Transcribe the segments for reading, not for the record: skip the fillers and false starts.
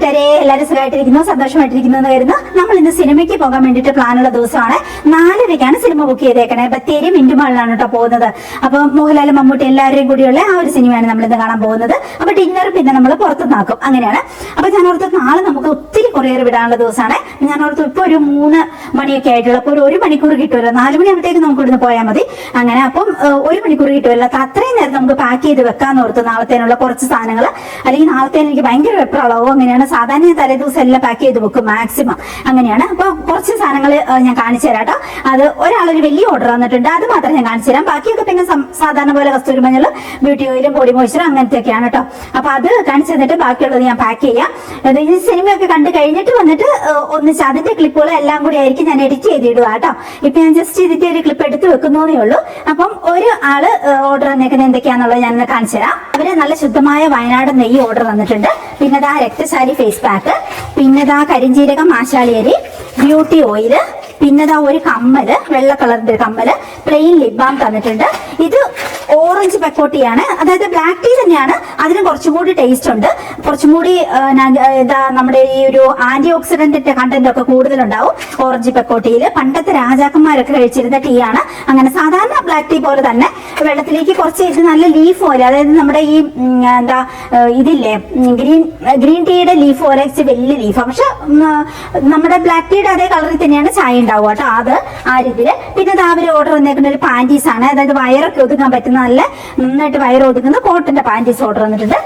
കൂട്ടുകാരെ, എല്ലാവരും സുഖമായിട്ടിരിക്കുന്നു, സന്തോഷമായിട്ടിരിക്കുന്നു എന്ന് കരുതുന്നു. നമ്മൾ ഇന്ന് സിനിമയ്ക്ക് പോകാൻ വേണ്ടിയിട്ട് പ്ലാനുള്ള ദിവസമാണ്. 4:30 സിനിമ ബുക്ക് ചെയ്തേക്കണേ. ബത്തേരി മിന്റുമാളിലാണ് കേട്ടോ പോകുന്നത്. അപ്പൊ മോഹൻലാലും മമ്മൂട്ടി എല്ലാവരെയും കൂടിയുള്ള ആ ഒരു സിനിമയാണ് നമ്മൾ ഇന്ന് കാണാൻ പോകുന്നത്. അപ്പൊ ഡിന്നർ പിന്നെ നമ്മൾ പുറത്തുനിന്നാക്കും, അങ്ങനെയാണ്. അപ്പൊ ഞാൻ ഓർത്ത് നാളെ നമുക്ക് ഒത്തിരി കൊറിയർ വിടാനുള്ള ദിവസമാണ്. ഞാൻ ഓർത്ത് ഇപ്പൊ ഒരു 3 മണിയൊക്കെ ആയിട്ടുള്ള അപ്പോൾ ഒരു മണിക്കൂർ കിട്ടുമല്ലോ, 4 മണിയാകുമ്പോഴത്തേക്ക് നമുക്ക് ഇവിടുന്ന് പോയാൽ മതി. അങ്ങനെ അപ്പം 1 മണിക്കൂർ കിട്ടുമല്ലോ, അത്രയും നേരം നമുക്ക് പാക്ക് ചെയ്ത് വെക്കാന്ന് ഓർത്ത് നാളത്തേനുള്ള കുറച്ച് സാധനങ്ങൾ. അല്ലെങ്കിൽ നാളത്തേന് എനിക്ക് ഭയങ്കര വെപ്രാളവും. അങ്ങനെയാണ് സാധാരണ തലേദിവസം എല്ലാം പാക്ക് ചെയ്ത് വെക്കും മാക്സിമം, അങ്ങനെയാണ്. അപ്പൊ കുറച്ച് സാധനങ്ങൾ ഞാൻ കാണിച്ചു തരാം കേട്ടോ. അത് ഒരാളൊരു വലിയ ഓർഡർ വന്നിട്ടുണ്ട്, അത് മാത്രം ഞാൻ കാണിച്ചു തരാം. ബാക്കിയൊക്കെ പിന്നെ സാധാരണ പോലെ കസ്തൂരി മഞ്ഞളും ബ്യൂട്ടി ഓയിലും ബോഡി മോയ്സ്ചറും അങ്ങനത്തെയൊക്കെയാണ് കേട്ടോ. അപ്പൊ അത് കാണിച്ചു തന്നിട്ട് ബാക്കിയുള്ളത് ഞാൻ പാക്ക് ചെയ്യാം. ഈ സിനിമയൊക്കെ കണ്ടു കഴിഞ്ഞിട്ട് വന്നിട്ട് ഒന്നിച്ച് അതിന്റെ ക്ലിപ്പുകൾ എല്ലാം കൂടി ആയിരിക്കും ഞാൻ എഡിറ്റ് ചെയ്തിടുക കേട്ടോ. ഇപ്പൊ ഞാൻ ജസ്റ്റ് ഇതിന്റെ ഒരു ക്ലിപ്പ് എടുത്ത് വെക്കുന്നേ ഉള്ളൂ. അപ്പം ഒരു ആള് ഓർഡർ വന്നേക്കുന്നത് എന്തൊക്കെയാന്നുള്ളത് ഞാൻ കാണിച്ചു തരാം. അവര് നല്ല ശുദ്ധമായ വയനാട് നെയ്യ് ഓർഡർ വന്നിട്ടുണ്ട്. പിന്നെ ദാ രക്തശാലി ഫേസ് പാക്ക്, പിന്നെ ദാ കരിഞ്ജീരകം മാശാളിയരി ബ്യൂട്ടി ഓയില്, പിന്നെ ദാ ഒരു കമ്മല്, വെള്ള കളറിന്റെ കമ്മല്, പ്ലെയിൻ ലിപ് ബാം തന്നിട്ടുണ്ട്. ഇത് ഓറഞ്ച് പെക്കോട്ടിയാണ്, അതായത് ബ്ലാക്ക് ടീ തന്നെയാണ്, അതിന് കുറച്ചും കൂടി ടേസ്റ്റ് ഉണ്ട്, കുറച്ചും കൂടി നമ്മുടെ ഈ ഒരു ആന്റി ഓക്സിഡന്റിന്റെ കണ്ടന്റ് ഒക്കെ കൂടുതലുണ്ടാവും ഓറഞ്ച് പെക്കോട്ടിയില്. പണ്ടത്തെ രാജാക്കന്മാരൊക്കെ കഴിച്ചിരുന്ന ടീ ആണ്. അങ്ങനെ സാധാരണ ബ്ലാക്ക് ടീ പോലെ തന്നെ വെള്ളത്തിലേക്ക് കുറച്ച് ഇത് നല്ല ലീഫ് പോലെ, അതായത് നമ്മുടെ ഈ ഇതില്ലേ ഗ്രീൻ ടീയുടെ ലീഫ് പോലെ വലിയ ലീഫാണ്, പക്ഷെ നമ്മുടെ ബ്ലാക്ക് ടീയുടെ അതേ കളറിൽ തന്നെയാണ് ചായ ഉണ്ടാവുക കേട്ടോ. അത് ആ രീതിയിൽ. പിന്നെ അവര് ഓർഡർ വന്നേക്കുന്ന ഒരു പാൻറ്റീസ് ആണ്, അതായത് വയറൊക്കെ ഒതുക്കാൻ പറ്റുന്ന നല്ല നന്നായിട്ട് വയർ ഒതുക്കുന്ന കോട്ടന്റെ പാൻറ്റീസ് ഓർഡർ വന്നിട്ടുണ്ട്.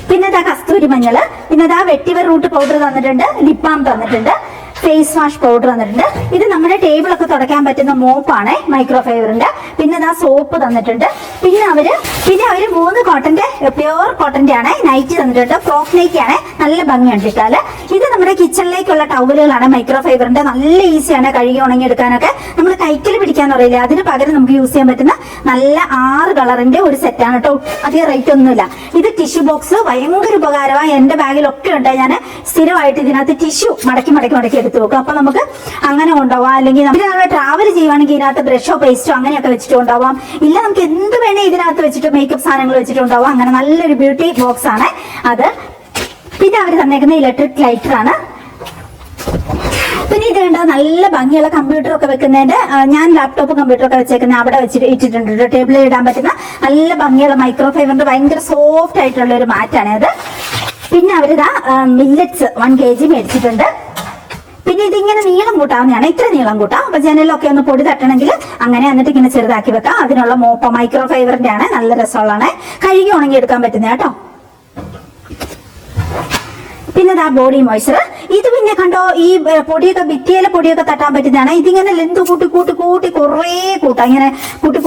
പിന്നെ കസ്തൂരി മഞ്ഞള്, പിന്നെ വെട്ടിവർ റൂട്ട് പൗഡർ തന്നിട്ടുണ്ട്, ലിപ് ബാം തന്നിട്ടുണ്ട്, ഫേസ് വാഷ് പൗഡർ തന്നിട്ടുണ്ട്. ഇത് നമ്മുടെ ടേബിളൊക്കെ തുടയ്ക്കാൻ പറ്റുന്ന മോപ്പാണ്, മൈക്രോഫൈബറിന്റെ. പിന്നെ സോപ്പ് തന്നിട്ടുണ്ട്. പിന്നെ അവര് 3 കോട്ടന്റെ പ്യുവർ കോട്ടന്റെ ആണ് നൈറ്റ് തന്നിട്ടുണ്ട്. ഫ്രോക്ക് നൈറ്റ് ആണ്, നല്ല ഭംഗിയുണ്ട് ഇട്ടാല്. ഇത് നമ്മുടെ കിച്ചണിലേക്കുള്ള ടവലുകളാണ്, മൈക്രോഫൈബറിന്റെ. നല്ല ഈസിയാണ് കഴുകി ഉണങ്ങി എടുക്കാനൊക്കെ. നമ്മൾ കൈക്കൽ പിടിക്കാന്ന് പറയില്ല, അതിന് പകരം നമുക്ക് യൂസ് ചെയ്യാൻ പറ്റുന്ന നല്ല 6 കളറിന്റെ ഒരു സെറ്റാണ് കേട്ടോ. അധികം റേറ്റ് ഒന്നുമില്ല. ഇത് ടിഷ്യൂ ബോക്സ് ഭയങ്കര ഉപകാരമാണ്. എന്റെ ബാഗിലൊക്കെ ഉണ്ട്. ഞാൻ സ്ഥിരമായിട്ട് ഇതിനകത്ത് ടിഷ്യൂ മടക്കി എടുത്തു വെക്കും. അപ്പൊ നമുക്ക് അങ്ങനെ കൊണ്ടുപോവാം. അല്ലെങ്കിൽ നമ്മൾ ട്രാവൽ ചെയ്യുവാണെങ്കിൽ ഇതിനകത്ത് ബ്രഷോ പേസ്റ്റോ അങ്ങനെയൊക്കെ വെച്ചിട്ട് കൊണ്ടുപോവാം. ഇല്ല നമുക്ക് എന്ത് വേണേ ഇതിനകത്ത് വെച്ചിട്ട് മേക്കപ്പ് സാധനങ്ങൾ വെച്ചിട്ട് കൊണ്ടുപോവാം. അങ്ങനെ നല്ലൊരു ബ്യൂട്ടി ബോക്സ് ആണ് അത്. പിന്നെ അവർ തന്നേക്കുന്ന ഇലക്ട്രിക് ലൈറ്റർ ആണ്. പിന്നെ ഇത് കണ്ട നല്ല ഭംഗിയുള്ള കമ്പ്യൂട്ടർ ഒക്കെ വെക്കുന്നതിന്റെ, ഞാൻ ലാപ്ടോപ്പ് കമ്പ്യൂട്ടർ ഒക്കെ വെച്ചേക്കുന്ന അവിടെ വെച്ചിട്ട് ഇട്ടിട്ടുണ്ട്. ടേബിളിൽ ഇടാൻ പറ്റുന്ന നല്ല ഭംഗിയുള്ള മൈക്രോഫൈബറിന്റെ ഭയങ്കര സോഫ്റ്റ് ആയിട്ടുള്ള ഒരു മാറ്റാണ് അത്. പിന്നെ അവരിതാ മില്ലറ്റ്സ് 1 kg മേടിച്ചിട്ടുണ്ട്. പിന്നെ ഇതിങ്ങനെ നീളം കൂട്ടാവുന്നതാണ്, ഇത്ര നീളം കൂട്ടാം. അപ്പൊ ജനലൊക്കെ ഒന്ന് പൊടി തട്ടണമെങ്കിൽ അങ്ങനെ, എന്നിട്ട് ഇങ്ങനെ ചെറുതാക്കി വെക്കാം. അതിനുള്ള മോപ്പ മൈക്രോഫൈബറിന്റെ ആണ്, നല്ല രസമുള്ളതാണ്, കഴുകി ഉണങ്ങി എടുക്കാൻ പറ്റുന്ന കേട്ടോ. പിന്നെ ബോഡി മോയ്സ്ചർ. ഇത് പിന്നെ കണ്ടോ, ഈ പൊടിയൊക്കെ ഭിത്തിയിലെ പൊടിയൊക്കെ തട്ടാൻ പറ്റുന്നതാണ്. ഇതിങ്ങനെ ലെന്ത് കൂട്ടി കുറേ കൂട്ടാം, ഇങ്ങനെ കൂട്ടി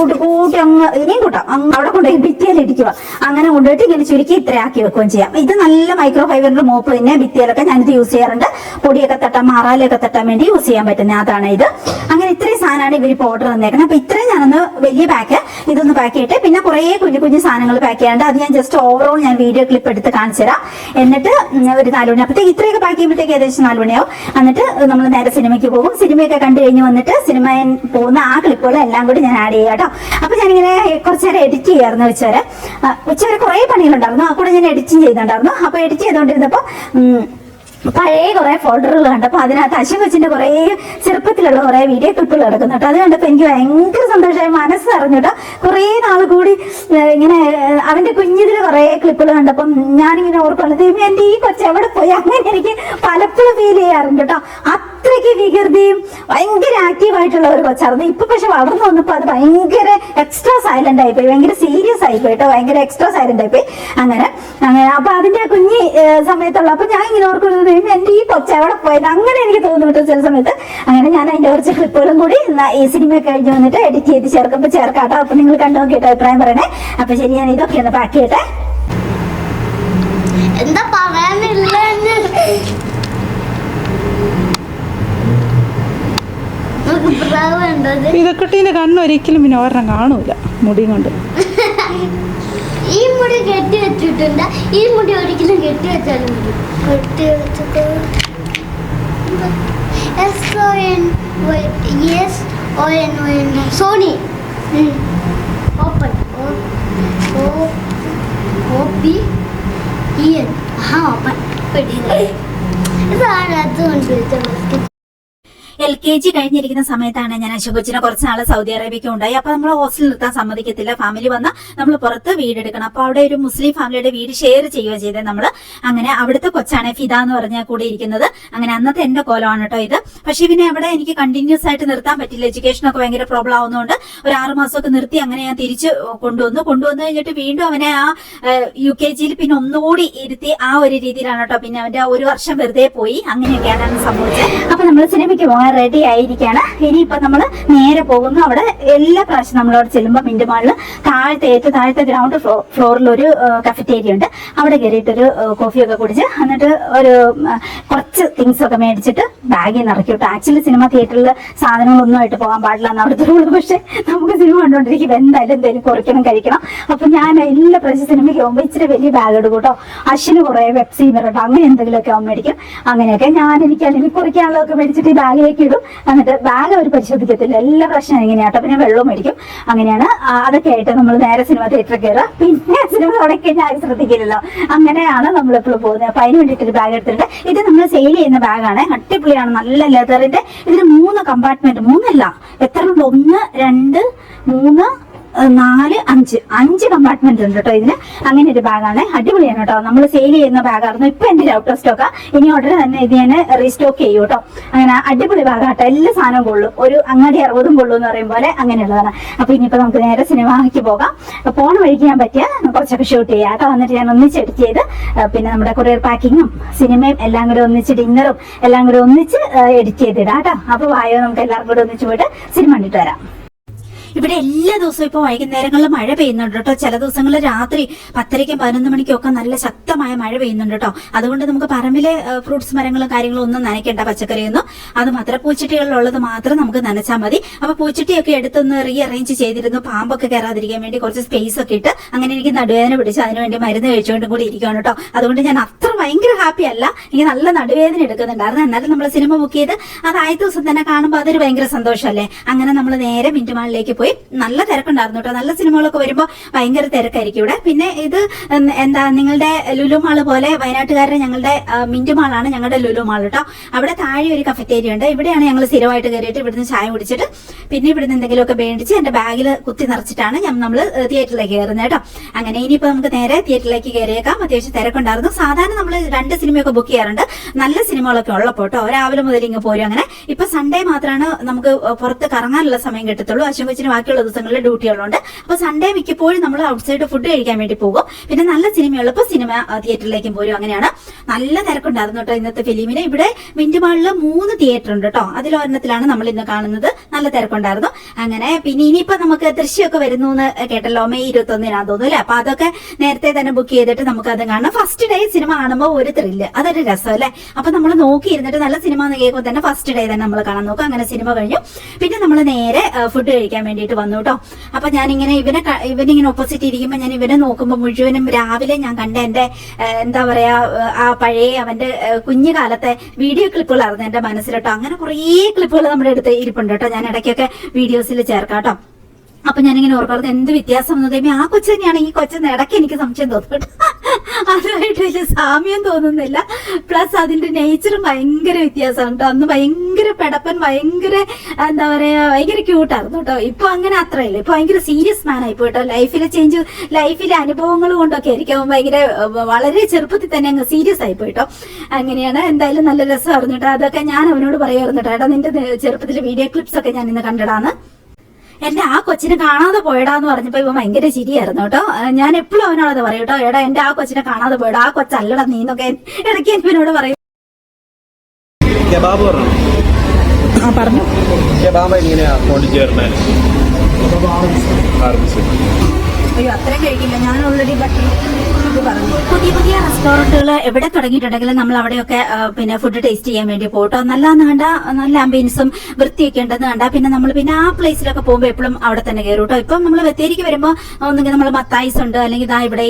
അങ്ങ് ഇനിയും കൂട്ടാം. അവിടെ കൊണ്ടുപോയി ഭിത്തിയില ഇടിക്കുക, അങ്ങനെ കൊണ്ടുപോയിട്ട് ഇങ്ങനെ ചുരുക്കി ഇത്രയാക്കി വെക്കുകയും ചെയ്യാം. ഇത് നല്ല മൈക്രോഫൈബറിന്റെ മോപ്പ് തന്നെ. ഭിത്തിയിലൊക്കെ ഞാനിത് യൂസ് ചെയ്യാറുണ്ട്. പൊടിയൊക്കെ തട്ടാൻ, മാറാലൊക്കെ തട്ടാൻ വേണ്ടി യൂസ് ചെയ്യാൻ പറ്റുന്ന അതാണ് ഇത്. അങ്ങനെ ഇത്രയും സാധനമാണ് ഇവരിപ്പോ ഓർഡർ തന്നേക്കുന്നത്. അപ്പൊ ഇത്രയും ഞാനൊന്ന് വലിയ പാക്ക് ഇതൊന്ന് പാക്ക് ചെയ്തിട്ട് പിന്നെ കുറെ കുഞ്ഞു സാധനങ്ങൾ പാക്ക് ചെയ്യാണ്ട് അത് ഞാൻ ജസ്റ്റ് ഓവറോൾ ഞാൻ വീഡിയോ ക്ലിപ്പ് എടുത്ത് കാണിച്ചു തരാം. എന്നിട്ട് ഒരു 4 മണി അപ്പോഴത്തേക്ക് ഇത്രയൊക്കെ പാക്ക് ചെയ്യുമ്പോഴത്തേക്ക് ഏകദേശം 4 മണിയാവും. എന്നിട്ട് നമ്മൾ നേരെ സിനിമയ്ക്ക് പോകും. സിനിമയൊക്കെ കണ്ടു കഴിഞ്ഞ് വന്നിട്ട് സിനിമ പോകുന്ന ആ ക്ലിപ്പുകൾ എല്ലാം കൂടി ഞാൻ ആഡ് ചെയ്യാം കേട്ടോ. അപ്പൊ ഞാനിങ്ങനെ കുറച്ചു നേരം എഡിറ്റ് ചെയ്യായിരുന്നു ഉച്ചവരെ കുറെ പണികളുണ്ടായിരുന്നു. ആ കൂടെ ഞാൻ എഡിറ്റിംഗ് ചെയ്തിട്ടുണ്ടായിരുന്നു. അപ്പൊ എഡിറ്റ് ചെയ്തുകൊണ്ടിരുന്നപ്പോ പഴയ കുറെ ഫോൾഡറുകൾ കണ്ടപ്പോ അതിനകത്ത് അശ്വിൻ കൊച്ചിന്റെ കുറെ ചെറുപ്പത്തിലുള്ള കുറെ വീഡിയോ ക്ലിപ്പുകൾ കിടക്കുന്നു കേട്ടോ. അത് കണ്ടപ്പോ എനിക്ക് ഭയങ്കര സന്തോഷമായി, മനസ്സ് അറിഞ്ഞിട്ടോ. കുറെ നാൾ കൂടി ഇങ്ങനെ അവന്റെ കുഞ്ഞിതില് കുറെ ക്ലിപ്പുകൾ കണ്ടപ്പം ഞാനിങ്ങനെ ഓർക്കുന്നത് എന്റെ ഈ കൊച്ചു എവിടെ പോയി, അങ്ങനെ എനിക്ക് പലപ്പോഴും ഫീൽ ചെയ്യാറുണ്ട് കേട്ടോ. അത്രയ്ക്ക് വികൃതിയും ഭയങ്കര ആക്റ്റീവായിട്ടുള്ള ഒരു കൊച്ചായിരുന്നു. ഇപ്പൊ പക്ഷെ വളർന്നു വന്നപ്പോ അത് ഭയങ്കര എക്സ്ട്രാ സൈലന്റ് ആയിപ്പോയി, ഭയങ്കര സീരിയസ് ആയിപ്പോയി കേട്ടോ, ഭയങ്കര എക്സ്ട്രാ സൈലന്റ് ആയിപ്പോയി. അങ്ങനെ അപ്പൊ അതിന്റെ കുഞ്ഞി സമയത്തുള്ള അപ്പൊ ഞാൻ ഇങ്ങനെ ഓർക്കുന്നത് എന്റെ ഈ കൊച്ചു എവിടെ പോയത്, അങ്ങനെ എനിക്ക് തോന്നുന്നു കേട്ടോ ചില സമയത്ത്. അങ്ങനെ ഞാൻ അതിന്റെ കുറച്ച് ക്ലിപ്പുകളും കൂടി ഈ സിനിമ കഴിഞ്ഞ് വന്നിട്ട് എഡിറ്റ് ചെയ്ത് ചേർക്കുമ്പോൾ ചേർക്കാട്ടോ. അപ്പൊ നിങ്ങൾ കണ്ടു നോക്കിയിട്ട് അഭിപ്രായം പറയണേ. അപ്പൊ ശരി, ഞാൻ ഇതൊക്കെ ഒന്ന് പാക്ക് ചെയ്യട്ടെ. എന്താ പറയാനില്ല, ഇതൊക്കെ കണ്ണൊരിക്കലും പിന്നെ ഒരെണ്ണം കാണൂല മുടി കൊണ്ട്. ഈ മുടി കെട്ടി വെച്ചിട്ടുണ്ട്, ഈ മുടി ഒരിക്കലും കെട്ടി വെച്ചാലും കെട്ടി വെച്ചിട്ട് സോണി ഓപ്പൺ LKG കഴിഞ്ഞിരിക്കുന്ന സമയത്താണ് ഞാൻ അശോകൊച്ചിനെ കുറച്ച് നാള് സൗദി അറേബ്യക്ക് ഉണ്ടായി. അപ്പൊ നമ്മൾ ഹോസ്റ്റലിൽ നിർത്താൻ സമ്മതിക്കത്തില്ല. ഫാമിലി വന്നാൽ നമ്മൾ പുറത്ത് വീടെടുക്കണം. അപ്പൊ അവിടെ ഒരു മുസ്ലിം ഫാമിലിയുടെ വീട് ഷെയർ ചെയ്യുക ചെയ്തത് നമ്മള്. അങ്ങനെ അവിടുത്തെ കൊച്ചാണ് ഫിദ എന്ന് പറഞ്ഞാൽ കൂടെ ഇരിക്കുന്നത്. അങ്ങനെ അന്നത്തെ എന്റെ കോലമാണ് കേട്ടോ ഇത്. പക്ഷെ പിന്നെ അവിടെ എനിക്ക് കണ്ടിന്യൂസ് ആയിട്ട് നിർത്താൻ പറ്റില്ല. എഡ്യൂക്കേഷനൊക്കെ ഭയങ്കര പ്രോബ്ലം ആവുന്നതുകൊണ്ട് ഒരു 6 മാസമൊക്കെ നിർത്തി. അങ്ങനെ ഞാൻ തിരിച്ച് കൊണ്ടുവന്നു കഴിഞ്ഞിട്ട് വീണ്ടും അവനെ ആ UKG പിന്നെ ഒന്നുകൂടി ഇരുത്തി ആ ഒരു രീതിയിലാണ് കേട്ടോ. പിന്നെ അവന്റെ 1 വർഷം വെറുതെ പോയി. അങ്ങനെയൊക്കെയാണ് സംഭവിച്ചത്. അപ്പൊ നമ്മൾ സിനിമയ്ക്ക് പോകാൻ റെഡി ആയിരിക്കാണ്. ഇനിയിപ്പോ നമ്മള് നേരെ പോകുന്നു. അവിടെ എല്ലാ പ്രാവശ്യം നമ്മളവിടെ ചെല്ലുമ്പോൾ മിന്റുമാളില് ഏറ്റവും താഴത്തെ ഗ്രൗണ്ട് ഫ്ലോറിൽ ഒരു കഫറ്റേരിയ ഉണ്ട്. അവിടെ കയറിയിട്ടൊരു കോഫിയൊക്കെ കുടിച്ച് എന്നിട്ട് ഒരു കുറച്ച് തിങ്സ് ഒക്കെ മേടിച്ചിട്ട് ബാഗിൽ നിറക്കി വിട്ടു. ആക്ച്വലി സിനിമ തിയേറ്ററിൽ സാധനങ്ങളൊന്നും ആയിട്ട് പോകാൻ പാടില്ല എന്ന് അവിടുത്തെ റൂള്. പക്ഷെ നമുക്ക് സിനിമ കണ്ടുകൊണ്ടിരിക്കും എന്തായാലും കുറയ്ക്കണം കഴിക്കണം. അപ്പൊ ഞാൻ എല്ലാ പ്രാവശ്യം സിനിമയ്ക്ക് പോകുമ്പോൾ ഇച്ചിരി വലിയ ബാഗ് എടുക്കും കേട്ടോ. അശ്വിന് കുറെ വെബ്സി വരട്ടോ അങ്ങനെ എന്തെങ്കിലുമൊക്കെ അവൻ മേടിക്കും. അങ്ങനെയൊക്കെ എനിക്ക് കുറിക്കാനുള്ളതൊക്കെ മേടിച്ചിട്ട് ഈ ബാഗിലേക്ക് ഇടും. എന്നിട്ട് ബാഗ് അവർ പരിശോധിക്കത്തില്ല. എല്ലാ പ്രശ്നം എങ്ങനെയാട്ടോ. പിന്നെ വെള്ളവും മേടിക്കും. അങ്ങനെയാണ് അതൊക്കെ ആയിട്ട് നമ്മൾ നേരെ സിനിമ തിയേറ്ററിൽ കയറുക. പിന്നെ സിനിമ തുടങ്ങിക്കഴിഞ്ഞാൽ ആരും ശ്രദ്ധിക്കില്ലല്ലോ. അങ്ങനെയാണ് നമ്മളെപ്പോഴും പോകുന്നത്. അപ്പൊ അതിന് വേണ്ടിയിട്ടൊരു ബാഗ് എടുത്തിട്ടുണ്ട്. ഇത് നമ്മൾ സെയിൽ ചെയ്യുന്ന ബാഗാണ്. അടിപൊളിയാണ്. നല്ല ലെതറിന്റെ. ഇതിന് 3 കമ്പാർട്ട്മെന്റ്, 3 അല്ല എത്ര ഉണ്ട്, 1 2 3 4 5 കമ്പാർട്ട്മെന്റ് ഉണ്ട് കേട്ടോ ഇതിന്. അങ്ങനെ ഒരു ബാഗാണ്. അടിപൊളിയാണ് കേട്ടോ. നമ്മൾ സെയിൽ ചെയ്യുന്ന ബാഗായിരുന്നു. ഇപ്പൊ എന്റെ ഔട്ട് ഓഫ് സ്റ്റോക്കാ. ഇനി ഉടനെ തന്നെ ഇത് ഞാൻ റീസ്റ്റോക്ക് ചെയ്യും കേട്ടോ. അങ്ങനെ അടിപൊളി ബാഗാട്ടോ. എല്ലാ സാധനവും കൊള്ളും. ഒരു അങ്ങാടി 60 കൊള്ളും എന്ന് പറയും പോലെ അങ്ങനെയുള്ളതാണ്. അപ്പൊ ഇനിയിപ്പോ നമുക്ക് നേരെ സിനിമയ്ക്ക് പോകാം. പോണ വഴിക്ക് ഞാൻ പറ്റിയ കുറച്ചൊക്കെ ഷൂട്ട് ചെയ്യാം കേട്ടോ. എന്നിട്ട് ഞാൻ ഒന്നിച്ച് എഡിറ്റ് ചെയ്ത് പിന്നെ നമ്മുടെ കൊറിയർ പാക്കിങ്ങും സിനിമയും എല്ലാം കൂടെ ഒന്നിച്ച് ഡിന്നറും എല്ലാം കൂടെ ഒന്നിച്ച് എഡിറ്റ് ചെയ്തിടാം കേട്ടോ. അപ്പൊ വായോ നമുക്ക് എല്ലാവർക്കും കൂടെ ഒന്നിച്ച് പോയിട്ട് സിനിമ കണ്ടിട്ട് വരാം. ഇവിടെ എല്ലാ ദിവസവും ഇപ്പൊ വൈകുന്നേരങ്ങളിൽ മഴ പെയ്യുന്നുണ്ട് കേട്ടോ. ചില ദിവസങ്ങളിൽ രാത്രി 10:30 11 മണിക്കും ഒക്കെ നല്ല ശക്തമായ മഴ പെയ്യുന്നുണ്ട് കേട്ടോ. അതുകൊണ്ട് നമുക്ക് പറമ്പിലെ ഫ്രൂട്ട്സ് മരങ്ങളും കാര്യങ്ങളും ഒന്നും നനയ്ക്കേണ്ട, പച്ചക്കറിയൊന്നും. അത് മാത്രം പൂച്ചട്ടികളിലുള്ളത് മാത്രം നമുക്ക് നനച്ചാൽ മതി. അപ്പൊ പൂച്ചട്ടിയൊക്കെ എടുത്തൊന്ന് റീഅറേഞ്ച് ചെയ്തിരുന്നു. പാമ്പൊക്കെ കയറാതിരിക്കാൻ വേണ്ടി കുറച്ച് സ്പേസ് ഒക്കെ ഇട്ട്. അങ്ങനെ എനിക്ക് നടുവേദന പിടിച്ച് അതിനുവേണ്ടി മരുന്ന് കഴിച്ചുകൊണ്ടും കൂടി ഇരിക്കുകയാണ് കേട്ടോ. അതുകൊണ്ട് ഞാൻ അത്ര ഭയങ്കര ഹാപ്പി അല്ല. എനിക്ക് നല്ല നടുവേദന എടുക്കുന്നുണ്ടായിരുന്നു. എന്നാലും നമ്മൾ സിനിമ ബുക്ക് ചെയ്ത് അത് ആദ്യ ദിവസം തന്നെ കാണുമ്പോൾ അതൊരു ഭയങ്കര സന്തോഷമല്ലേ. അങ്ങനെ നമ്മൾ നേരെ മിന്റുമാളിലേക്ക് പോയി. നല്ല തിരക്കുണ്ടായിരുന്നു കേട്ടോ. നല്ല സിനിമകളൊക്കെ വരുമ്പോൾ ഭയങ്കര തിരക്കായിരിക്കും ഇവിടെ. പിന്നെ ഇത് നിങ്ങളുടെ ലുലു മാള് പോലെ വയനാട്ടുകാരുടെ ഞങ്ങളുടെ മിന്റുമാളാണ് ഞങ്ങളുടെ ലുലു മാൾ കേട്ടോ. അവിടെ താഴെ ഒരു കഫറ്റേരിയ ഉണ്ട്. ഇവിടെയാണ് ഞങ്ങൾ സ്ഥിരമായിട്ട് കയറിയിട്ട് ഇവിടുന്ന് ചായ കുടിച്ചിട്ട് പിന്നെ ഇവിടുന്ന് എന്തെങ്കിലുമൊക്കെ മേടിച്ച് എന്റെ ബാഗിൽ കുത്തി നിറച്ചിട്ടാണ് നമ്മൾ തിയേറ്ററിലേക്ക് കയറുന്നത് കേട്ടോ. അങ്ങനെ ഇനിയിപ്പോ നമുക്ക് നേരെ തിയേറ്ററിലേക്ക് കയറിയേക്കാം. അത്യാവശ്യം തിരക്കുണ്ടായിരുന്നു. സാധാരണ നമ്മൾ 2 സിനിമയൊക്കെ ബുക്ക് ചെയ്യാറുണ്ട് നല്ല സിനിമകളൊക്കെ ഉള്ളപ്പോൾ കേട്ടോ. രാവിലെ മുതൽ ഇങ്ങ് പോരും. അങ്ങനെ ഇപ്പൊ സൺഡേ മാത്രമാണ് നമുക്ക് പുറത്ത് കറങ്ങാനുള്ള സമയം കിട്ടത്തുള്ളൂ. അശ്വകൊച്ചിന് ബാക്കിയുള്ള ദിവസങ്ങളിൽ ഡ്യൂട്ടികളുണ്ട്. അപ്പൊ സൺഡേ മിക്കപ്പോഴും നമ്മൾ ഔട്ട്സൈഡ് ഫുഡ് കഴിക്കാൻ വേണ്ടി പോകും. പിന്നെ നല്ല സിനിമയുള്ളപ്പോൾ സിനിമ തിയേറ്ററിലേക്കും പോരും. അങ്ങനെയാണ്. നല്ല തിരക്കുണ്ടായിരുന്നു കേട്ടോ ഇന്നത്തെ ഫിലിമിന്. ഇവിടെ മിന്റുമാളിൽ 3 തിയേറ്റർ ഉണ്ട് കേട്ടോ. അതിലൊരെണ്ണത്തിലാണ് നമ്മൾ ഇന്ന് കാണുന്നത്. നല്ല തിരക്കുണ്ടായിരുന്നു. അങ്ങനെ പിന്നെ ഇനിയിപ്പോ നമുക്ക് ദൃശ്യമൊക്കെ വരുന്നു എന്ന് കേട്ടല്ലോ. മെയ് 21 തോന്നുന്നു അല്ലെ. അപ്പൊ അതൊക്കെ നേരത്തെ തന്നെ ബുക്ക് ചെയ്തിട്ട് നമുക്ക് അത് കാണാം. ഫസ്റ്റ് ഡേ സിനിമ കാണുമ്പോൾ ഒരു ത്രില്ല്, അതൊരു രസം അല്ലെ. അപ്പൊ നമ്മൾ നോക്കിയിരുന്നിട്ട് നല്ല സിനിമ എന്ന് കേൾക്കുമ്പോൾ തന്നെ ഫസ്റ്റ് ഡേ തന്നെ നമ്മൾ കാണാൻ നോക്കും. അങ്ങനെ സിനിമ കഴിഞ്ഞു. പിന്നെ നമ്മൾ നേരെ ഫുഡ് കഴിക്കാൻ വേണ്ടിയിട്ട് വന്നു കേട്ടോ. അപ്പൊ ഞാനിങ്ങനെ ഇവനിങ്ങനെ ഓപ്പോസിറ്റ് ഇരിക്കുമ്പോൾ ഞാൻ ഇവനെ നോക്കുമ്പോൾ മുഴുവനും രാവിലെ ഞാൻ കണ്ട എന്റെ എന്താ പറയാ ആ പഴയ അവന്റെ കുഞ്ഞുകാലത്തെ വീഡിയോ ക്ലിപ്പുകളായിരുന്നു എന്റെ മനസ്സിലോട്ടോ. അങ്ങനെ കുറേ ക്ലിപ്പുകൾ നമ്മുടെ അടുത്ത് ഇരിപ്പുണ്ട് കേട്ടോ. ഞാൻ ഇടയ്ക്കൊക്കെ വീഡിയോസിൽ ചേർക്കാം കേട്ടോ. അപ്പൊ ഞാനിങ്ങനെ ഓർക്കുന്നത് എന്ത് വ്യത്യാസം വന്നതേ ആ കൊച്ചു തന്നെയാണ് ഈ കൊച്ചെന്ന് ഇടയ്ക്ക് എനിക്ക് സംശയം തോന്നുന്നുണ്ട്. അതുമായിട്ട് വലിയ സാമ്യം തോന്നുന്നില്ല. പ്ലസ് അതിന്റെ നേച്ചറും ഭയങ്കര വ്യത്യാസമാണ് കേട്ടോ. അന്ന് ഭയങ്കര പെടപ്പൻ, ഭയങ്കര എന്താ പറയാ ഭയങ്കര ക്യൂട്ടായിരുന്നു കേട്ടോ. ഇപ്പൊ അങ്ങനെ അത്രയില്ല. ഇപ്പൊ ഭയങ്കര സീരിയസ് മാൻ ആയി പോയിട്ടോ. ലൈഫിലെ അനുഭവങ്ങൾ കൊണ്ടൊക്കെ ആയിരിക്കും ഭയങ്കര വളരെ ചെറുപ്പത്തിൽ തന്നെ അങ്ങ് സീരിയസ് ആയി പോയിട്ടോ. അങ്ങനെയാണ്. എന്തായാലും നല്ല രസമായിരുന്നു കേട്ടോ. അതൊക്കെ ഞാൻ അവനോട് പറയുമായിരുന്നു കേട്ടോ. ഏട്ടാ നിന്റെ ചെറുപ്പത്തിലെ വീഡിയോ ക്ലിപ്സ് ഒക്കെ ഞാൻ ഇന്ന് കണ്ടിടാന്ന്. എന്റെ ആ കൊച്ചിനെ കാണാതെ പോയടാന്ന് പറഞ്ഞപ്പോ ഇവ ഭയങ്കര ചിരിയായിരുന്നു കേട്ടോ. ഞാൻ എപ്പോഴും അവനോടത് പറയും കേട്ടോ. എടാ എന്റെ ആ കൊച്ചിനെ കാണാതെ പോയടാ, ആ കൊച്ചല്ലടാ നീന്നൊക്കെ ഇടയ്ക്ക് എനിക്കിനോട് പറയും. പറഞ്ഞു അയ്യോ അത്രയും കഴിക്കില്ല. ഞാൻ ഓൾറെഡി ബട്ടർ പറഞ്ഞു. പുതിയ റെസ്റ്റോറന്റുകൾ എവിടെ തുടങ്ങിയിട്ടുണ്ടെങ്കിലും നമ്മൾ അവിടെയൊക്കെ പിന്നെ ഫുഡ് ടേസ്റ്റ് ചെയ്യാൻ വേണ്ടി പോട്ടോ. നല്ലതെന്ന് കണ്ട നല്ല ആംബിയൻസും വൃത്തിയൊക്കെ ഉണ്ടെന്ന് കണ്ട പിന്നെ നമ്മൾ പിന്നെ ആ പ്ലേസിലൊക്കെ പോകുമ്പോൾ എപ്പോഴും അവിടെ തന്നെ കയറും കേട്ടോ. ഇപ്പം നമ്മൾ ബത്തേരിക്ക് വരുമ്പോൾ ഒന്നെങ്കിൽ നമ്മൾ മത്തായിസ് ഉണ്ട്, അല്ലെങ്കിൽ ഇതാ ഇവിടെ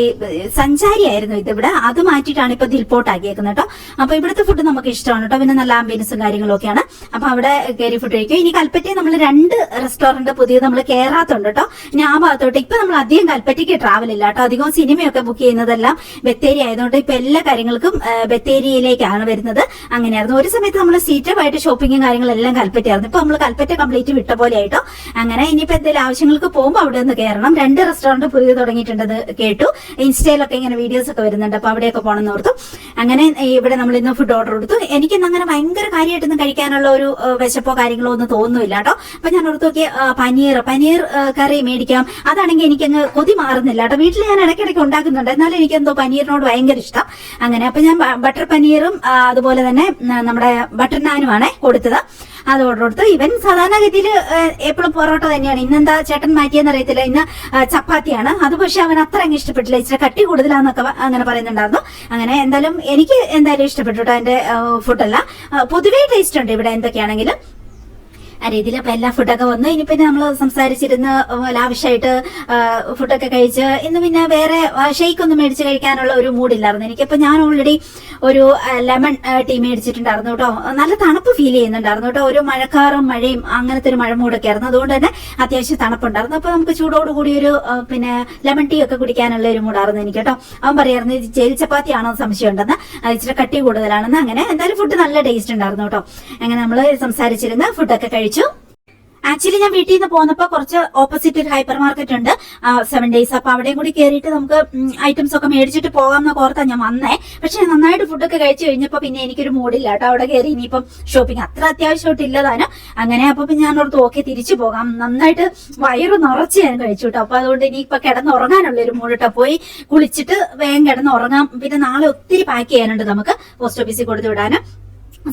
സഞ്ചാരിയായിരുന്നു ഇതിവിടെ. അത് മാറ്റിയിട്ടാണ് ഇപ്പൊ ദിൽപോട്ട് ആക്കിയേക്കുന്നത് കേട്ടോ. അപ്പൊ ഇവിടുത്തെ ഫുഡ് നമുക്ക് ഇഷ്ടമാണ് കേട്ടോ. പിന്നെ നല്ല ആംബിയൻസും കാര്യങ്ങളും ഒക്കെയാണ്. അപ്പൊ അവിടെ കയറി ഫുഡ് കഴിക്കും. ഇനി കൽപ്പറ്റയിൽ നമ്മൾ 2 റെസ്റ്റോറന്റ് പുതിയത് നമ്മൾ കയറാത്തുണ്ട് കേട്ടോ. ഇനി ആ ഭാഗത്തോട്ട് ഇപ്പൊ നമ്മൾ അധികം കൽപ്പറ്റയ്ക്ക് ട്രാവൽ ഇല്ല കേട്ടോ. അധികം സിനിമയൊക്കെ ബുക്ക് ചെയ്യുന്നതെല്ലാം ബത്തേരി ആയതുകൊണ്ട് ഇപ്പൊ എല്ലാ കാര്യങ്ങൾക്കും ബത്തേരിയിലേക്കാണ് വരുന്നത്. അങ്ങനെയായിരുന്നു ഒരു സമയത്ത് നമ്മൾ സീറ്റമായിട്ട് ഷോപ്പിങ്ങും കാര്യങ്ങളെല്ലാം കൽപ്പറ്റയായിരുന്നു. ഇപ്പൊ നമ്മൾ കൽപ്പറ്റ കംപ്ലീറ്റ് വിട്ട പോലെ ആയിട്ടോ. അങ്ങനെ ഇനിയിപ്പോ എന്തെങ്കിലും ആവശ്യങ്ങൾക്ക് പോകുമ്പോൾ അവിടെ നിന്ന് കയറണം. 2 റെസ്റ്റോറന്റ് പുതിയ തുടങ്ങിയിട്ടുണ്ടെന്ന് കേട്ടു. ഇൻസ്റ്റയിലൊക്കെ ഇങ്ങനെ വീഡിയോസ് ഒക്കെ വരുന്നുണ്ട്. അപ്പൊ അവിടെയൊക്കെ പോകണമെന്ന് ഓർത്തു. അങ്ങനെ ഇവിടെ നമ്മൾ ഇന്ന് ഫുഡ് ഓർഡർ കൊടുത്തു. എനിക്കിന്ന് അങ്ങനെ ഭയങ്കര കാര്യമായിട്ടൊന്നും കഴിക്കാനുള്ള ഒരു വിശപ്പോ കാര്യങ്ങളോ ഒന്നും തോന്നുന്നില്ല കേട്ടോ. അപ്പൊ ഞാൻ ഓർത്ത് നോക്കി പനീർ കറി മേടിക്കാം. അതാണെങ്കിൽ എനിക്കങ്ങ് കൊതി മാറുന്നില്ല കേട്ടോ. വീട്ടിൽ ഞാൻ ഇടയ്ക്കിടയ്ക്ക് ഉണ്ടാക്കുന്നുണ്ട്, എന്നാലും എനിക്ക് എന്തോ പനീറിനോട് ഭയങ്കര ഇഷ്ടം. അങ്ങനെ അപ്പൊ ഞാൻ ബട്ടർ പനീറും അതുപോലെ തന്നെ നമ്മുടെ ബട്ടർ നാനുമാണ് കൊടുത്തത്. അത് ഓർഡർ കൊടുത്തു. ഇവൻ സാധാരണഗതിയിൽ എപ്പോഴും പൊറോട്ട തന്നെയാണ്. ഇന്നെന്താ ചേട്ടൻ മാറ്റിയെന്ന് അറിയത്തില്ല. ഇന്ന് ചപ്പാത്തിയാണ്. അത് പക്ഷെ അവൻ അത്ര അങ്ങ് ഇഷ്ടപ്പെട്ടില്ല. ഇച്ചിരി കട്ടി കൂടുതലാന്നൊക്കെ അങ്ങനെ പറയുന്നുണ്ടായിരുന്നു. അങ്ങനെ എന്തായാലും എനിക്ക് എന്തായാലും ഇഷ്ടപ്പെട്ടു കേട്ടോ എന്റെ ഫുഡല്ല. പൊതുവേ ടേസ്റ്റ് ഉണ്ട് ഇവിടെ എന്തൊക്കെയാണെങ്കിലും ആ രീതിയിൽ. അപ്പൊ എല്ലാ ഫുഡൊക്കെ വന്നു. ഇനി പിന്നെ നമ്മൾ സംസാരിച്ചിരുന്ന് ലാവിഷായിട്ട് ഫുഡൊക്കെ കഴിച്ച് ഇന്ന് പിന്നെ വേറെ ഷെയ്ക്ക് ഒന്നും മേടിച്ച് കഴിക്കാനുള്ള ഒരു മൂഡില്ലായിരുന്നു എനിക്കപ്പൊ ഞാൻ ഓൾറെഡി ഒരു ലെമൺ ടീ മേടിച്ചിട്ടുണ്ടായിരുന്നു കേട്ടോ. നല്ല തണുപ്പ് ഫീൽ ചെയ്യുന്നുണ്ടായിരുന്നു കേട്ടോ. ഒരു മഴക്കാറും മഴയും അങ്ങനത്തെ ഒരു മഴ മൂടൊക്കെ ആയിരുന്നു. അതുകൊണ്ട് തന്നെ അത്യാവശ്യം തണുപ്പുണ്ടായിരുന്നു. അപ്പൊ നമുക്ക് ചൂടോടുകൂടി ഒരു പിന്നെ ലെമൺ ടീ ഒക്കെ കുടിക്കാനുള്ള ഒരു മൂടായിരുന്നു എനിക്ക് കേട്ടോ. അവൻ പറയായിരുന്നു ഇത് ജയിൽ ചപ്പാത്തിയാണോ സംശയം ഉണ്ടെന്ന്, അത് ഇച്ചിരി കട്ടി കൂടുതലാണെന്ന്. അങ്ങനെ എന്തായാലും ഫുഡ് നല്ല ടേസ്റ്റ് ഉണ്ടായിരുന്നു കേട്ടോ. അങ്ങനെ നമ്മൾ സംസാരിച്ചിരുന്ന് ഫുഡൊക്കെ കഴിച്ചു. ആക്ച്വലി ഞാൻ വീട്ടിൽ നിന്ന് പോന്നപ്പോ കുറച്ച് ഓപ്പോസിറ്റ് ഒരു ഹൈപ്പർ മാർക്കറ്റ് ഉണ്ട് 7 days. അപ്പൊ അവിടെയും കൂടി കയറിയിട്ട് നമുക്ക് ഐറ്റംസ് ഒക്കെ മേടിച്ചിട്ട് പോകാമെന്ന് ഓർത്താ ഞാൻ വന്നേ. പക്ഷെ നന്നായിട്ട് ഫുഡൊക്കെ കഴിച്ചു കഴിഞ്ഞപ്പോ പിന്നെ എനിക്കൊരു മൂഡില്ല കേട്ടോ. അവിടെ കയറി ഇനിയിപ്പം ഷോപ്പിംഗ് അത്ര അത്യാവശ്യമായിട്ട് ഇല്ലതാനും. അങ്ങനെ അപ്പൊ ഞാൻ ഓർത്ത് ഓക്കെ തിരിച്ചു പോകാം. നന്നായിട്ട് വയറ് നിറച്ച് ഞാൻ കഴിച്ചു കേട്ടോ. അപ്പൊ അതുകൊണ്ട് ഇനിയിപ്പൊ കിടന്നുറങ്ങാനുള്ള ഒരു മൂഡ് കേട്ടോ. പോയി കുളിച്ചിട്ട് വേഗം കിടന്നുറങ്ങാം. പിന്നെ നാളെ ഒത്തിരി പാക്ക് ചെയ്യാനുണ്ട് നമുക്ക് പോസ്റ്റ് ഓഫീസിൽ കൊടുത്തു വിടാനും.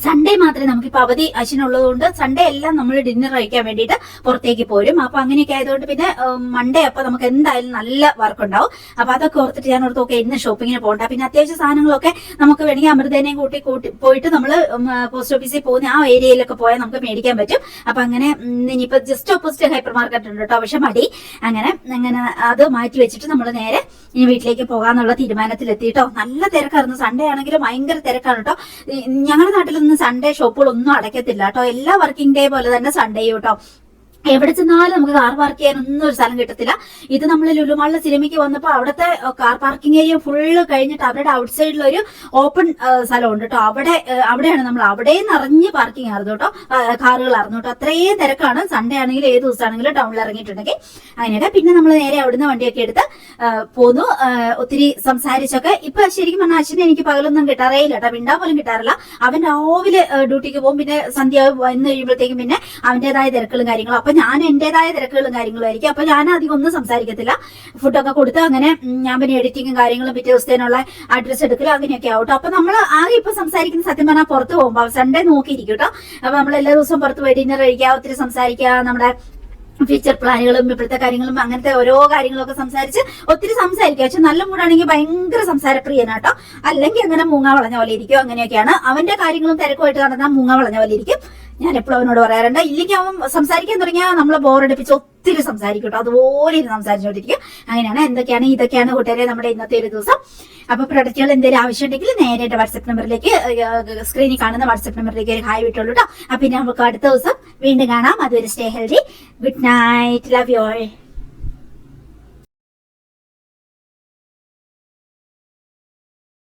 സൺഡേ മാത്രമേ നമുക്കിപ്പോ അവധി അച്ഛനുള്ളത് കൊണ്ട് സൺഡേ എല്ലാം നമ്മൾ ഡിന്നർ കഴിക്കാൻ വേണ്ടിയിട്ട് പുറത്തേക്ക് പോരും. അപ്പൊ അങ്ങനെയൊക്കെ ആയതുകൊണ്ട് പിന്നെ മൺഡേ അപ്പൊ നമുക്ക് എന്തായാലും നല്ല വർക്ക് ഉണ്ടാവും. അപ്പൊ അതൊക്കെ ഓർത്തിട്ട് ഞാൻ ഓർത്ത് ഓക്കെ ഇന്ന് ഷോപ്പിങ്ങിന് പോകണ്ട. പിന്നെ അത്യാവശ്യ സാധനങ്ങളൊക്കെ നമുക്ക് വേണമെങ്കിൽ അമൃതേനെയും കൂട്ടി പോയിട്ട് നമ്മൾ പോസ്റ്റ് ഓഫീസിൽ പോകുന്ന ആ ഏരിയയിലൊക്കെ പോയാൽ നമുക്ക് മേടിക്കാൻ പറ്റും. അപ്പൊ അങ്ങനെ ഇനിയിപ്പോ ജസ്റ്റ് ഓപ്പോസിറ്റ് ഹൈപ്പർ മാർക്കറ്റ് ഉണ്ട് കേട്ടോ. പക്ഷെ മടി അങ്ങനെ അത് മാറ്റി വെച്ചിട്ട് നമ്മൾ നേരെ ഇനി വീട്ടിലേക്ക് പോകാന്നുള്ള തീരുമാനത്തിലെത്തിട്ടോ. നല്ല തിരക്കായിരുന്നു. സൺഡേ ആണെങ്കിലും ഭയങ്കര തിരക്കാണ് കേട്ടോ. ഞങ്ങളുടെ നാട്ടിൽ സൺഡേ ഷോപ്പുകളൊന്നും അടയ്ക്കത്തില്ല കേട്ടോ. എല്ലാ വർക്കിംഗ് ഡേ പോലെ തന്നെ സൺഡേയും കേട്ടോ. എവിടെ ചെന്നാലും നമുക്ക് കാർ പാർക്ക് ചെയ്യാൻ ഒന്നും ഒരു സ്ഥലം കിട്ടത്തില്ല. ഇത് നമ്മൾ ലുലുമാളിലെ സിനിമയ്ക്ക് വന്നപ്പോൾ അവിടുത്തെ കാർ പാർക്കിംഗ് ഏരിയ ഫുള്ള് കഴിഞ്ഞിട്ട് അവരുടെ ഔട്ട് സൈഡിൽ ഒരു ഓപ്പൺ സ്ഥലമുണ്ട് കേട്ടോ. അവിടെയാണ് നമ്മൾ അവിടെ നിറഞ്ഞ് പാർക്കിംഗ് ആയിരുന്നു കേട്ടോ. കാറുകളായിരുന്നു കേട്ടോ. അത്രയും തിരക്കാണ്. സൺഡേ ആണെങ്കിലും ഏത് ദിവസമാണെങ്കിലും ടൗണിൽ ഇറങ്ങിയിട്ടുണ്ടെങ്കിൽ അങ്ങനെയൊക്കെ. പിന്നെ നമ്മൾ നേരെ അവിടുന്ന് വണ്ടിയൊക്കെ എടുത്ത് പോന്നു. ഒത്തിരി സംസാരിച്ചൊക്കെ. ഇപ്പൊ ശരിക്കും പറഞ്ഞാൽ അച്ഛനെ എനിക്ക് പകലൊന്നും കിട്ടാറേ ഇല്ല കേട്ടോ. മിണ്ടാ പോലും കിട്ടാറില്ല. അവൻ രാവിലെ ഡ്യൂട്ടിക്ക് പോകും. പിന്നെ സന്ധ്യ വന്ന് കഴിയുമ്പോഴത്തേക്കും പിന്നെ അവന്റേതായ തിരക്കുകളും കാര്യങ്ങളും. അപ്പൊ ഞാൻ എന്റേതായ തിരക്കുകളും കാര്യങ്ങളും ആയിരിക്കും. അപ്പൊ ഞാൻ അധികം ഒന്നും സംസാരിക്കത്തില്ല. ഫുഡൊക്കെ കൊടുത്ത് അങ്ങനെ ഞാൻ പിന്നെ എഡിറ്റിങ്ങും കാര്യങ്ങളും പിറ്റേ ദിവസത്തേനുള്ള അഡ്രസ് എടുക്കലും അങ്ങനെയൊക്കെ ആവട്ടോ. അപ്പൊ നമ്മൾ ആകെ ഇപ്പൊ സംസാരിക്കുന്ന സത്യം പറഞ്ഞാൽ പുറത്ത് പോകുമ്പോൾ സൺഡേ നോക്കിയിരിക്കും കേട്ടോ. അപ്പൊ നമ്മൾ എല്ലാ ദിവസവും പുറത്ത് പോയി ഡിന്നർ കഴിക്കുക, ഒത്തിരി സംസാരിക്കുക, നമ്മുടെ ഫ്യൂച്ചർ പ്ലാനുകളും ഇപ്പോഴത്തെ കാര്യങ്ങളും അങ്ങനത്തെ ഓരോ കാര്യങ്ങളൊക്കെ സംസാരിച്ച് ഒത്തിരി സംസാരിക്കുക. പക്ഷെ നല്ല മൂടാണെങ്കിൽ ഭയങ്കര സംസാരപ്രിയനാട്ടോ. അല്ലെങ്കിൽ അങ്ങനെ മൂങ്ങ വളഞ്ഞ പോലെ ഇരിക്കും. അങ്ങനെയൊക്കെയാണ്. അവന്റെ കാര്യങ്ങളും തിരക്കുമായിട്ട് നടന്നാൽ മൂങ്ങ വളഞ്ഞ പോലെ ഇരിക്കും. ഞാൻ എപ്പോഴും അവനോട് പറയാറുണ്ട്. ഇല്ലെങ്കിൽ അവൻ സംസാരിക്കാൻ തുടങ്ങിയാൽ നമ്മളെ ബോറടിപ്പിച്ച് ഒത്തിരി സംസാരിക്കും കേട്ടോ. അതുപോലെ ഇരുന്ന് സംസാരിച്ചോണ്ടിരിക്കും. അങ്ങനെയാണ്. എന്തൊക്കെയാണ് ഇതൊക്കെയാണ് കൂട്ടുകാരെ നമ്മുടെ ഇന്നത്തെ ഒരു ദിവസം. അപ്പൊ പ്രൊഡക്റ്റുകൾ എന്തെങ്കിലും ആവശ്യമുണ്ടെങ്കിൽ നേരെ എന്റെ വാട്സ്ആപ്പ് നമ്പറിലേക്ക് സ്ക്രീനിൽ കാണുന്ന വാട്സ്ആപ്പ് നമ്പറിലേക്ക് ഒരു ഹായ് വിട്ടുള്ളൂ കേട്ടോ. അപ്പൊ പിന്നെ നമുക്ക് അടുത്ത ദിവസം വീണ്ടും കാണാം. അതുവരെ stay healthy. Good night. Love you all.